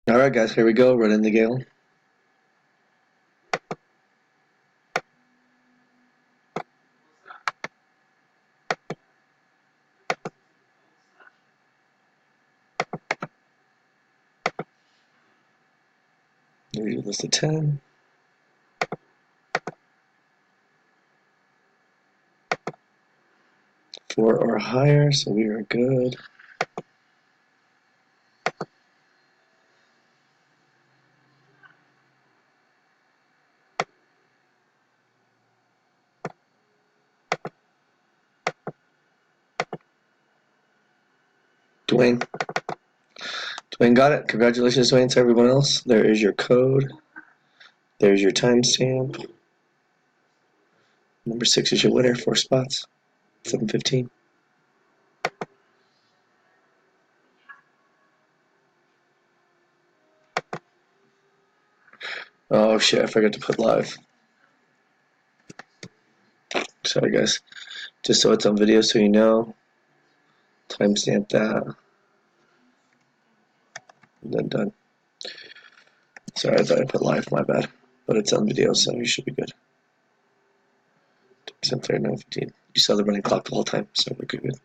Alright guys, here we go, running the Gayle. There's your list of 10. Four or higher, so we are good. Dwayne. Dwayne got it. Congratulations, Dwayne, to everyone else. There is your code. There's your timestamp. Number 6 is your winner, 4 spots. 7:15. Oh shit, I forgot to put live. Sorry guys. Just so it's on video so you know. Timestamp that. And then done. Sorry, I thought I put live, my bad. But it's on video, so you should be good. 10:39:15. You saw the running clock the whole time, so we're good.